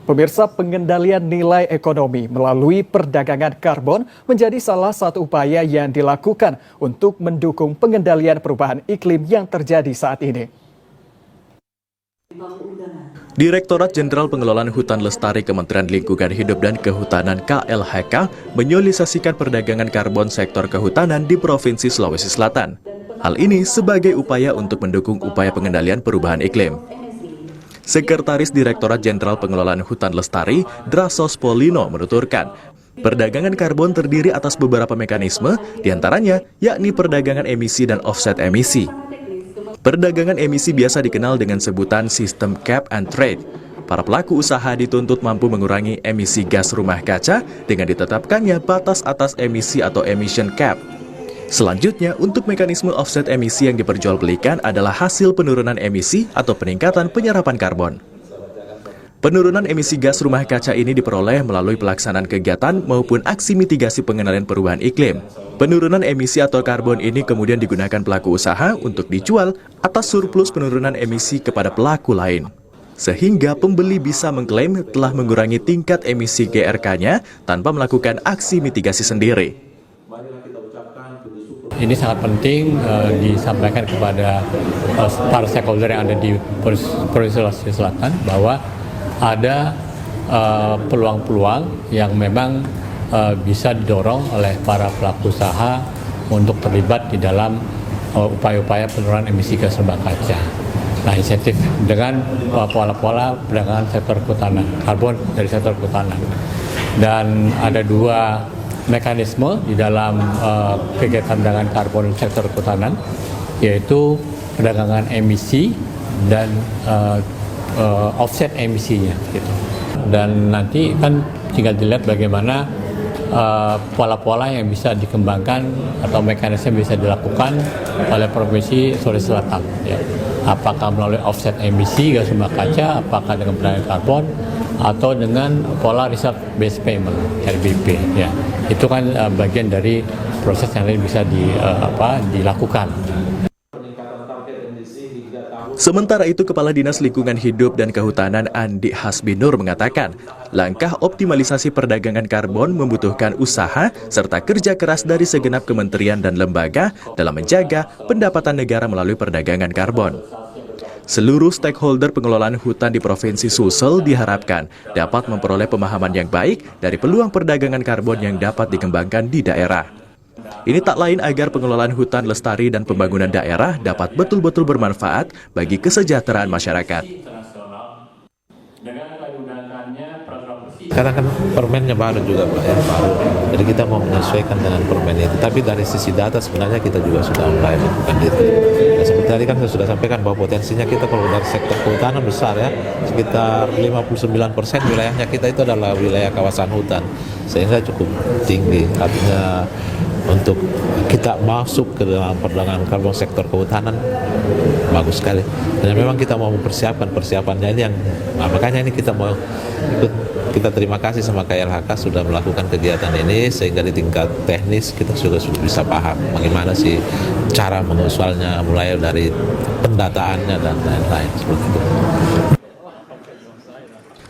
Pemirsa, pengendalian nilai ekonomi melalui perdagangan karbon menjadi salah satu upaya yang dilakukan untuk mendukung pengendalian perubahan iklim yang terjadi saat ini. Direktorat Jenderal Pengelolaan Hutan Lestari Kementerian Lingkungan Hidup dan Kehutanan KLHK menyosialisasikan perdagangan karbon sektor kehutanan di Provinsi Sulawesi Selatan. Hal ini sebagai upaya untuk mendukung upaya pengendalian perubahan iklim. Sekretaris Direktorat Jenderal Pengelolaan Hutan Lestari, Drasos Polino, menuturkan, perdagangan karbon terdiri atas beberapa mekanisme, diantaranya yakni perdagangan emisi dan offset emisi. Perdagangan emisi biasa dikenal dengan sebutan sistem cap and trade. Para pelaku usaha dituntut mampu mengurangi emisi gas rumah kaca dengan ditetapkannya batas atas emisi atau emission cap. Selanjutnya, untuk mekanisme offset emisi yang diperjualbelikan adalah hasil penurunan emisi atau peningkatan penyerapan karbon. Penurunan emisi gas rumah kaca ini diperoleh melalui pelaksanaan kegiatan maupun aksi mitigasi pengendalian perubahan iklim. Penurunan emisi atau karbon ini kemudian digunakan pelaku usaha untuk dijual atas surplus penurunan emisi kepada pelaku lain. Sehingga pembeli bisa mengklaim telah mengurangi tingkat emisi GRK-nya tanpa melakukan aksi mitigasi sendiri. Ini sangat penting disampaikan kepada para stakeholder yang ada di Provinsi Sulawesi Selatan bahwa ada peluang-peluang yang memang bisa didorong oleh para pelaku usaha untuk terlibat di dalam upaya-upaya penurunan emisi gas rumah kaca. Nah, insentif dengan pola-pola perdagangan sektor kehutanan, karbon dari sektor kehutanan. Dan ada dua mekanisme di dalam kegiatan perdagangan karbon sektor kehutanan, yaitu perdagangan emisi dan offset emisinya gitu. Dan nanti kan tinggal dilihat bagaimana pola-pola yang bisa dikembangkan atau mekanisme bisa dilakukan oleh Provinsi Sulawesi Selatan ya. Apakah melalui offset emisi gas rumah kaca, apakah dengan perdagangan karbon, atau dengan pola reserve based payment RBP ya. Itu kan bagian dari proses yang lain bisa dilakukan. Sementara itu, Kepala Dinas Lingkungan Hidup dan Kehutanan Andi Hasbinur mengatakan, langkah optimalisasi perdagangan karbon membutuhkan usaha serta kerja keras dari segenap kementerian dan lembaga dalam menjaga pendapatan negara melalui perdagangan karbon. Seluruh stakeholder pengelolaan hutan di Provinsi Sulsel diharapkan dapat memperoleh pemahaman yang baik dari peluang perdagangan karbon yang dapat dikembangkan di daerah. Ini tak lain agar pengelolaan hutan lestari dan pembangunan daerah dapat betul-betul bermanfaat bagi kesejahteraan masyarakat. Karena kan permennya baru juga Pak ya, baru. Jadi kita mau menyesuaikan dengan permen itu. Tapi dari sisi data sebenarnya kita juga sudah mulai melakukan itu. Dan seperti tadi kan saya sudah sampaikan bahwa potensinya kita kalau dari sektor kehutanan besar ya, sekitar 59% wilayahnya kita itu adalah wilayah kawasan hutan. Sehingga cukup tinggi. Artinya untuk kita masuk ke dalam perdagangan karbon sektor kehutanan bagus sekali. Dan memang kita mau mempersiapkan persiapannya ini yang makanya ini kita mau ikut. Kita terima kasih sama KLHK sudah melakukan kegiatan ini sehingga di tingkat teknis kita sudah bisa paham bagaimana sih cara mengusulnya mulai dari pendataannya dan lain-lain seperti itu.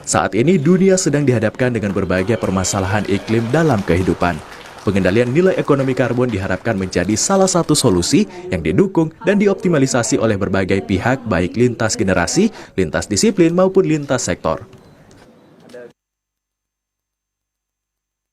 Saat ini dunia sedang dihadapkan dengan berbagai permasalahan iklim dalam kehidupan. Pengendalian nilai ekonomi karbon diharapkan menjadi salah satu solusi yang didukung dan dioptimalisasi oleh berbagai pihak baik lintas generasi, lintas disiplin maupun lintas sektor.